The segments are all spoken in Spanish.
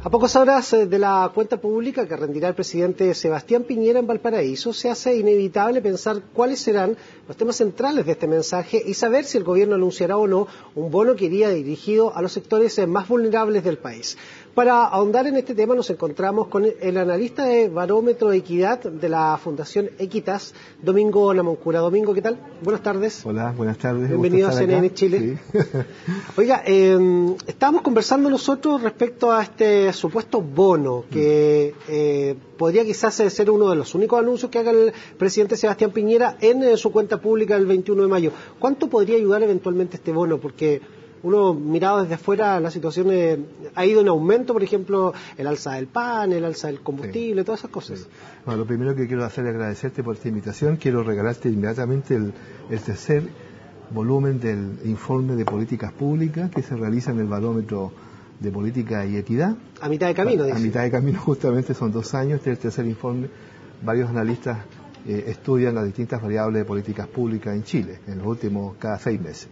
A pocas horas de la cuenta pública que rendirá el presidente Sebastián Piñera en Valparaíso, se hace inevitable pensar cuáles serán los temas centrales de este mensaje y saber si el gobierno anunciará o no un bono que iría dirigido a los sectores más vulnerables del país. Para ahondar en este tema nos encontramos con el analista de Barómetro de Equidad de la Fundación Equitas, Domingo Namoncura. Domingo, ¿qué tal? Buenas tardes. Hola, buenas tardes. Bienvenido a CNN Chile. Sí. Oiga, estábamos conversando nosotros respecto a este supuesto bono que podría quizás ser uno de los únicos anuncios que haga el presidente Sebastián Piñera en su cuenta pública el 21 de mayo. ¿Cuánto podría ayudar eventualmente este bono? Porque uno mirado desde afuera, la situación ha ido en aumento, por ejemplo, el alza del pan, el alza del combustible, todas esas cosas. Sí. Bueno, lo primero que quiero hacer es agradecerte por esta invitación. Quiero regalarte inmediatamente el tercer volumen del informe de políticas públicas que se realiza en el Barómetro de Política y Equidad. A mitad de camino, dice. A mitad de camino, justamente, son 2 años. Este es el tercer informe. Varios analistas estudian las distintas variables de políticas públicas en Chile, en los últimos cada 6 meses.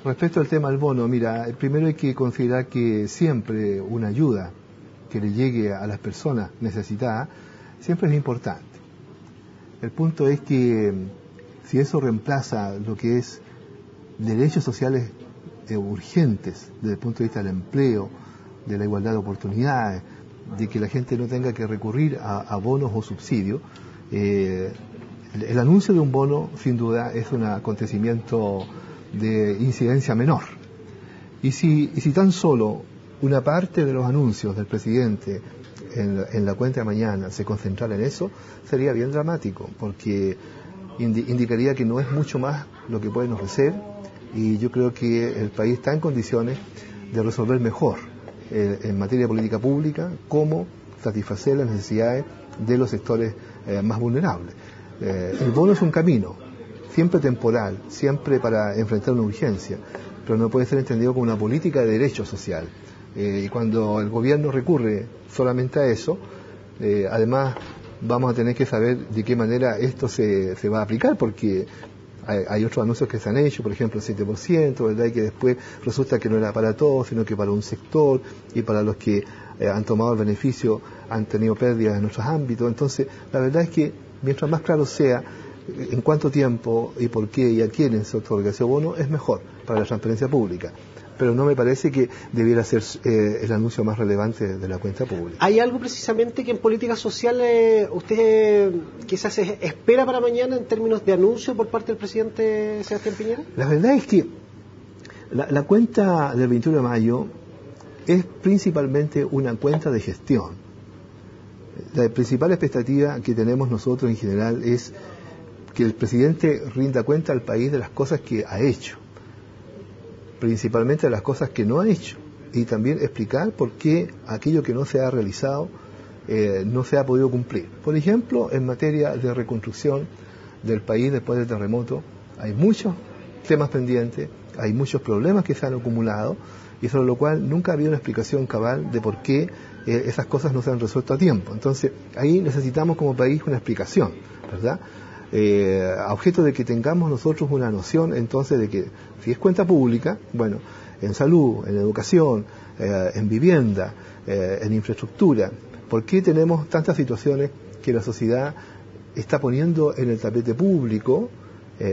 Respecto al tema del bono, mira, primero hay que considerar que siempre una ayuda que le llegue a las personas necesitadas siempre es importante. El punto es que si eso reemplaza lo que es derechos sociales urgentes desde el punto de vista del empleo, de la igualdad de oportunidades, de que la gente no tenga que recurrir a bonos o subsidios, el anuncio de un bono sin duda es un acontecimiento de incidencia menor. Y si tan solo una parte de los anuncios del presidente en la cuenta de mañana se concentrara en eso, sería bien dramático, porque indicaría que no es mucho más lo que pueden ofrecer, y yo creo que el país está en condiciones de resolver mejor en materia de política pública cómo satisfacer las necesidades de los sectores más vulnerables. El bono es un camino, siempre temporal, siempre para enfrentar una urgencia, pero no puede ser entendido como una política de derecho social. Y cuando el gobierno recurre solamente a eso, además vamos a tener que saber de qué manera esto se va a aplicar, porque hay otros anuncios que se han hecho, por ejemplo el 7%, ¿verdad? Y que después resulta que no era para todos, sino que para un sector, y para los que han tomado el beneficio han tenido pérdidas en otros ámbitos. Entonces, la verdad es que mientras más claro sea en cuánto tiempo y por qué y a quiénes se otorga ese bono, es mejor para la transparencia pública. Pero no me parece que debiera ser el anuncio más relevante de la cuenta pública. ¿Hay algo precisamente que en política social usted quizás espera para mañana en términos de anuncio por parte del presidente Sebastián Piñera? La verdad es que la cuenta del 21 de mayo es principalmente una cuenta de gestión. La principal expectativa que tenemos nosotros en general es que el presidente rinda cuenta al país de las cosas que ha hecho, principalmente de las cosas que no ha hecho, y también explicar por qué aquello que no se ha realizado no se ha podido cumplir. Por ejemplo, en materia de reconstrucción del país después del terremoto, hay muchos temas pendientes, hay muchos problemas que se han acumulado, y sobre lo cual nunca ha habido una explicación cabal de por qué esas cosas no se han resuelto a tiempo. Entonces, ahí necesitamos como país una explicación, ¿verdad? A objeto de que tengamos nosotros una noción entonces de que si es cuenta pública, bueno, en salud, en educación, en vivienda, en infraestructura, ¿por qué tenemos tantas situaciones que la sociedad está poniendo en el tapete público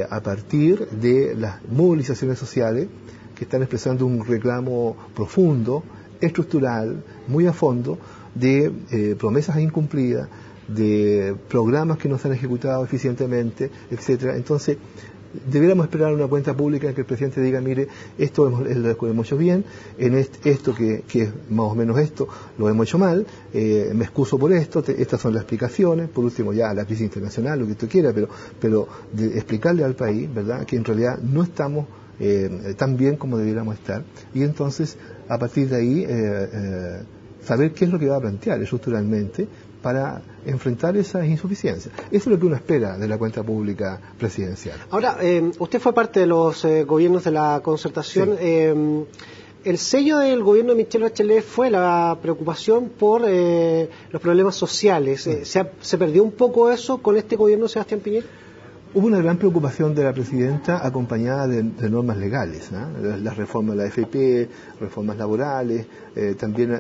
a partir de las movilizaciones sociales que están expresando un reclamo profundo, estructural, muy a fondo, de promesas incumplidas, de programas que no se han ejecutado eficientemente, etcétera? Entonces, debiéramos esperar una cuenta pública en que el presidente diga, mire, esto lo hemos hecho bien, en esto que es más o menos esto, lo hemos hecho mal, me excuso por esto, estas son las explicaciones, por último ya la crisis internacional, lo que tú quieras, pero de explicarle al país, ¿verdad?, que en realidad no estamos tan bien como debiéramos estar, y entonces, a partir de ahí, saber qué es lo que va a plantear estructuralmente para enfrentar esas insuficiencias. Eso es lo que uno espera de la cuenta pública presidencial. Ahora, usted fue parte de los gobiernos de la concertación. Sí. El sello del gobierno de Michelle Bachelet fue la preocupación por los problemas sociales. ¿Se perdió un poco eso con este gobierno de Sebastián Piñera? Hubo una gran preocupación de la presidenta acompañada de normas legales, ¿no? Las reformas de la AFP, reformas laborales, también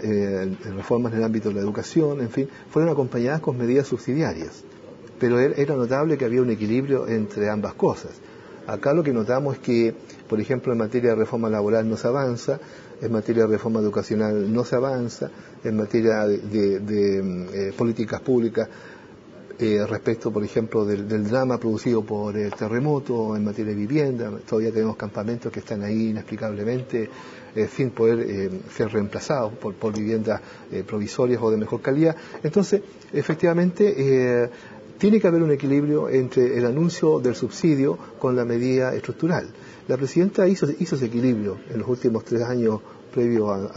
reformas en el ámbito de la educación, en fin, fueron acompañadas con medidas subsidiarias. Pero era notable que había un equilibrio entre ambas cosas. Acá lo que notamos es que, por ejemplo, en materia de reforma laboral no se avanza, en materia de reforma educacional no se avanza, en materia de políticas públicas, respecto, por ejemplo, del drama producido por el terremoto, en materia de vivienda, todavía tenemos campamentos que están ahí inexplicablemente sin poder ser reemplazados por viviendas provisorias o de mejor calidad. Entonces, efectivamente, tiene que haber un equilibrio entre el anuncio del subsidio con la medida estructural. La presidenta hizo ese equilibrio en los últimos 3 años previos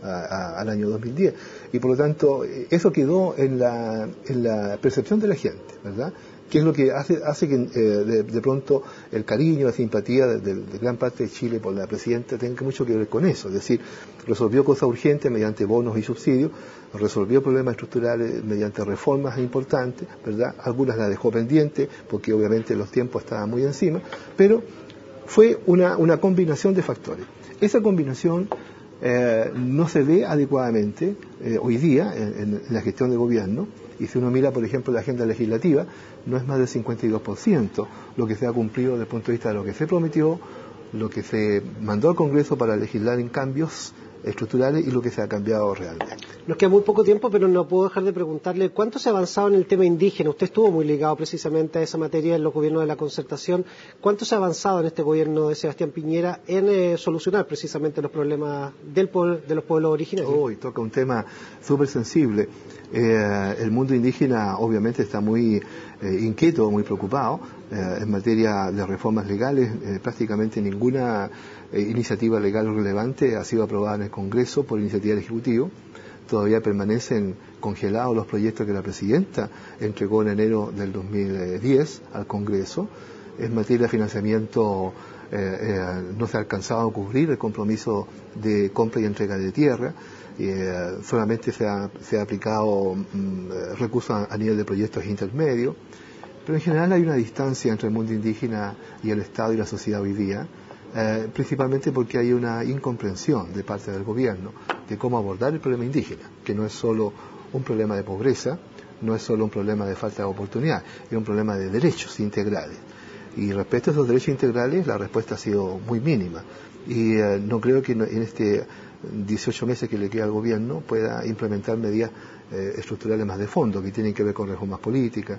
al año 2010, y por lo tanto eso quedó en la percepción de la gente, ¿verdad? Que es lo que hace que de pronto el cariño, la simpatía de gran parte de Chile por la presidenta tenga mucho que ver con eso. Es decir, resolvió cosas urgentes mediante bonos y subsidios, resolvió problemas estructurales mediante reformas importantes, ¿verdad? Algunas las dejó pendientes porque obviamente los tiempos estaban muy encima, pero fue una combinación de factores. Esa combinación no se ve adecuadamente hoy día en la gestión de gobierno, y si uno mira, por ejemplo, la agenda legislativa, no es más del 52% lo que se ha cumplido desde el punto de vista de lo que se prometió, lo que se mandó al Congreso para legislar en cambios estructurales y lo que se ha cambiado realmente. Nos queda muy poco tiempo, pero no puedo dejar de preguntarle cuánto se ha avanzado en el tema indígena. Usted estuvo muy ligado precisamente a esa materia en los gobiernos de la concertación. ¿Cuánto se ha avanzado en este gobierno de Sebastián Piñera en solucionar precisamente los problemas de los pueblos originarios? Hoy toca un tema súper sensible. El mundo indígena obviamente está muy inquieto, muy preocupado. En materia de reformas legales, prácticamente ninguna iniciativa legal relevante ha sido aprobada en el Congreso por iniciativa del Ejecutivo. Todavía permanecen congelados los proyectos que la presidenta entregó en enero del 2010 al Congreso. En materia de financiamiento no se ha alcanzado a cubrir el compromiso de compra y entrega de tierra. Solamente se ha aplicado recursos a nivel de proyectos intermedios. Pero en general hay una distancia entre el mundo indígena y el Estado y la sociedad hoy día, principalmente porque hay una incomprensión de parte del gobierno de cómo abordar el problema indígena, que no es solo un problema de pobreza, no es solo un problema de falta de oportunidad, es un problema de derechos integrales. Y respecto a esos derechos integrales, la respuesta ha sido muy mínima. Y no creo que en este 18 meses que le queda al gobierno pueda implementar medidas estructurales más de fondo, que tienen que ver con reformas políticas,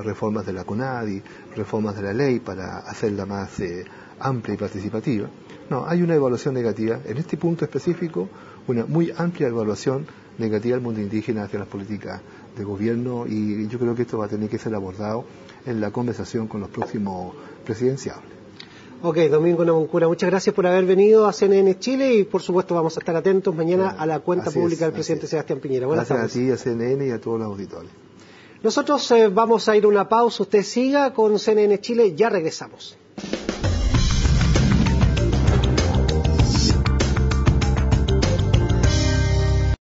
reformas de la CONADI, reformas de la ley para hacerla más amplia y participativa. No, hay una evaluación negativa, en este punto específico, una muy amplia evaluación negativa del mundo indígena hacia las políticas de gobierno, y yo creo que esto va a tener que ser abordado en la conversación con los próximos presidenciales. Ok, Domingo Namuncura, muchas gracias por haber venido a CNN Chile, y por supuesto vamos a estar atentos mañana a la cuenta pública del presidente Sebastián Piñera. Buenas tardes. Gracias a ti, a CNN y a todos los auditores. Nosotros vamos a ir a una pausa, usted siga con CNN Chile, ya regresamos.